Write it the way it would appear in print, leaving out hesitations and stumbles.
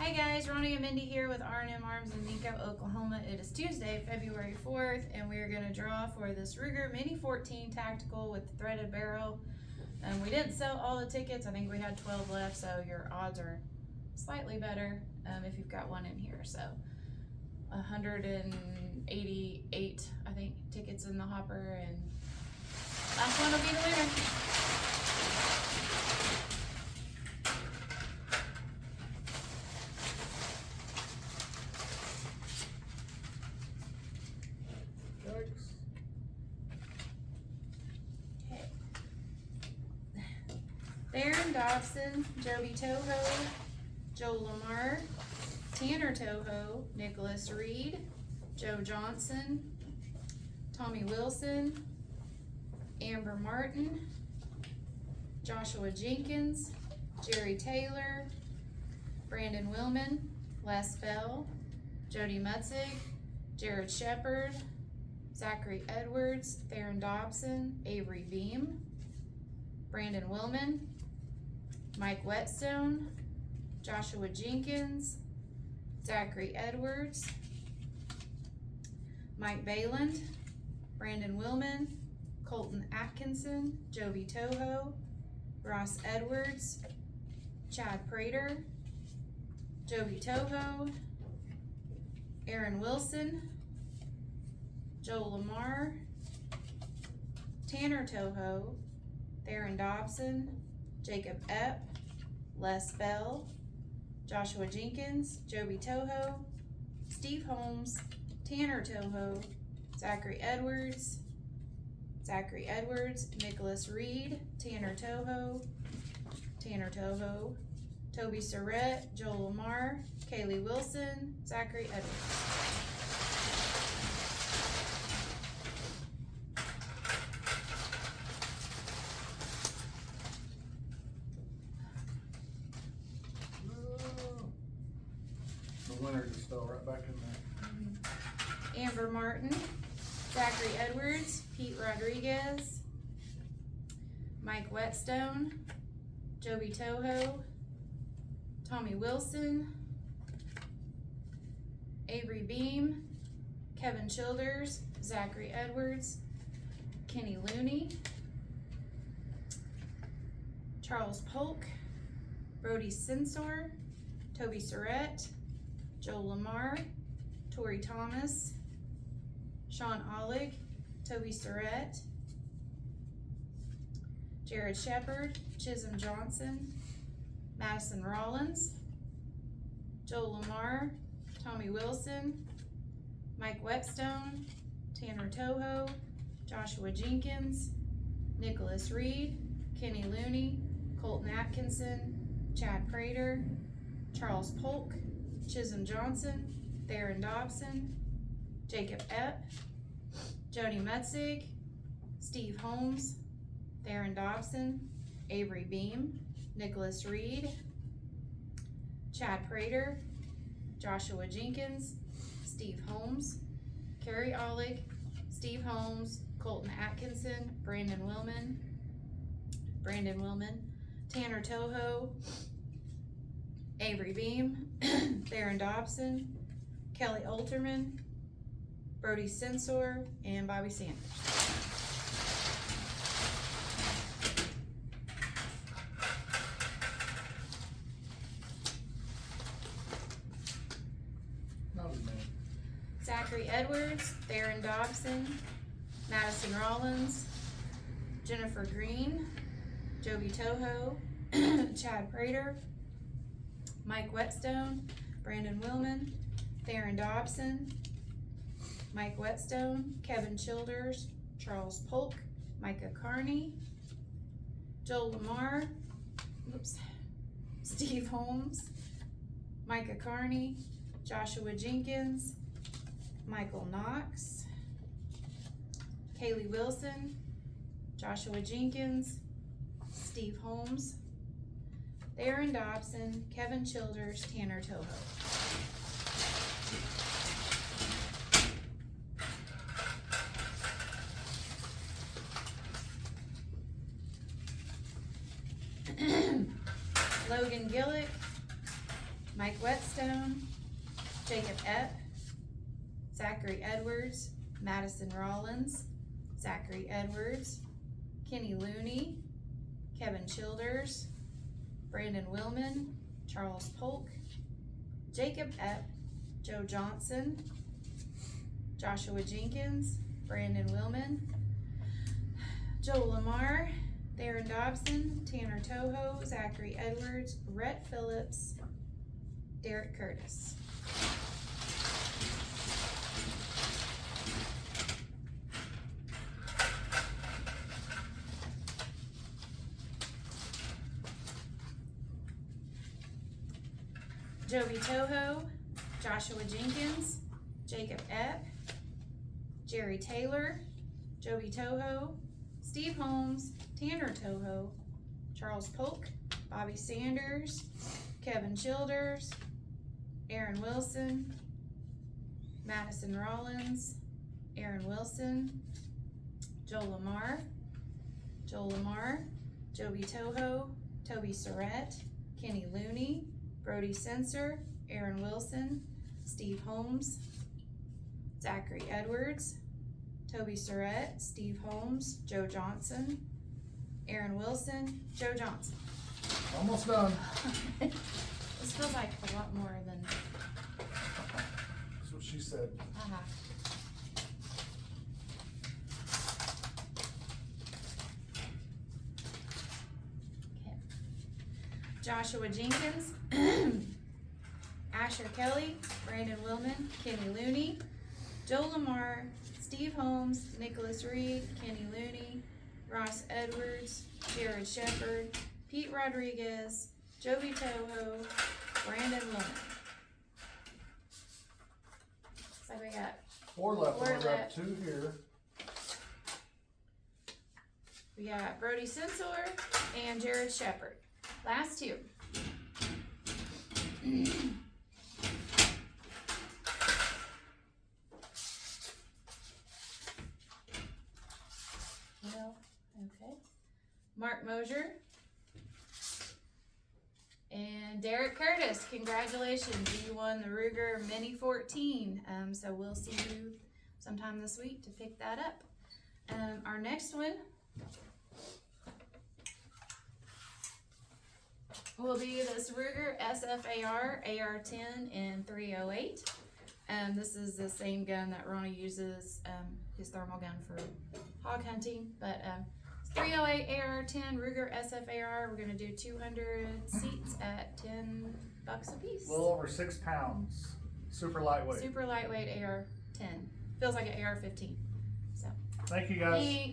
Hi guys, Ronnie and Mindy here with R&M Arms in Nico, Oklahoma. It is Tuesday, February 4th, and we are going to draw for this Ruger Mini 14 Tactical with the threaded barrel. We didn't sell all the tickets. I think we had 12 left, so your odds are slightly better if you've got one in here. So 188, I think, tickets in the hopper, and last one will be the winner. Darren Dobson, Joby Toho, Joe Lamar, Tanner Toho, Nicholas Reed, Joe Johnson, Tommy Wilson, Amber Martin, Joshua Jenkins, Jerry Taylor, Brandon Willman, Les Bell, Jody Mutzig, Jared Shepard, Zachary Edwards, Theron Dobson, Avery Beam, Brandon Willman, Mike Whetstone, Joshua Jenkins, Zachary Edwards, Mike Bayland, Brandon Willman, Colton Atkinson, Joby Toho, Ross Edwards, Chad Prater, Joby Toho, Aaron Wilson, Joel Lamar, Tanner Toho, Theron Dobson, Jacob Epp, Les Bell, Joshua Jenkins, Joby Toho, Steve Holmes, Tanner Toho, Zachary Edwards, Nicholas Reed, Tanner Toho, Toby Surrett, Joel Lamar, Kaylee Wilson, Zachary Edwards. Winner just fell right back in there. Amber Martin, Zachary Edwards, Pete Rodriguez, Mike Whetstone, Joby Toho, Tommy Wilson, Avery Beam, Kevin Childers, Zachary Edwards, Kenny Looney, Charles Polk, Brody Sensor, Toby Surrett, Joel Lamar, Tori Thomas, Sean Ollig, Toby Surrett, Jared Shepard, Chisholm Johnson, Madison Rollins, Joel Lamar, Tommy Wilson, Mike Whetstone, Tanner Toho, Joshua Jenkins, Nicholas Reed, Kenny Looney, Colton Atkinson, Chad Prater, Charles Polk, Chisholm Johnson, Theron Dobson, Jacob Epp, Jody Mutzig, Steve Holmes, Theron Dobson, Avery Beam, Nicholas Reed, Chad Prater, Joshua Jenkins, Steve Holmes, Carrie Ollig, Steve Holmes, Colton Atkinson, Brandon Willman, Tanner Toho, Avery Beam, Theron Dobson, Kelly Alterman, Brody Sensor, and Bobby Sanders. Not as many. Zachary Edwards, Theron Dobson, Madison Rollins, Jennifer Green, Joby Toho, Chad Prater, Mike Whetstone, Brandon Willman, Theron Dobson, Mike Whetstone, Kevin Childers, Charles Polk, Micah Carney, Joel Lamar, Steve Holmes, Micah Carney, Joshua Jenkins, Michael Knox, Kaylee Wilson, Joshua Jenkins, Steve Holmes, Theron Dobson, Kevin Childers, Tanner Toho. Logan Gillick, Mike Whetstone, Jacob Epp, Zachary Edwards, Madison Rollins, Zachary Edwards, Kenny Looney, Kevin Childers, Brandon Willman, Charles Polk, Jacob Epp, Joe Johnson, Joshua Jenkins, Brandon Willman, Joel Lamar, Darren Dobson, Tanner Toho, Zachary Edwards, Rhett Phillips, Derek Curtis. Joby Toho, Joshua Jenkins, Jacob Epp, Jerry Taylor, Joby Toho, Steve Holmes, Tanner Toho, Charles Polk, Bobby Sanders, Kevin Childers, Aaron Wilson, Madison Rollins, Aaron Wilson, Joel Lamar, Joby Toho, Toby Surratt, Kenny Looney, Brody Sensor, Aaron Wilson, Steve Holmes, Zachary Edwards, Toby Surratt, Steve Holmes, Joe Johnson, Aaron Wilson, Joe Johnson. Almost done. This feels like a lot more than, That's what she said. Okay. Joshua Jenkins, Asher Kelly, Brandon Willman, Kenny Looney, Joe Lamar, Steve Holmes, Nicholas Reed, Kenny Looney, Ross Edwards, Jared Shepard, Pete Rodriguez, Joby Toho, Brandon Willman. So we got 4 left, Four we're up left. 2 here. We got Brody Sensor and Jared Shepard. Last 2. Well, okay. Mark Mosier and Derek Curtis. Congratulations, you won the Ruger Mini 14. So we'll see you sometime this week to pick that up. Our next one will be this Ruger SFAR AR-10 in 308. This is the same gun that Ronnie uses, his thermal gun for hog hunting, but 308 AR-10 Ruger SFAR. We're gonna do 200 seats at $10 a piece. A little over 6 pounds. Super lightweight. Super lightweight AR-10. Feels like an AR-15. So, Thank you guys. thanks.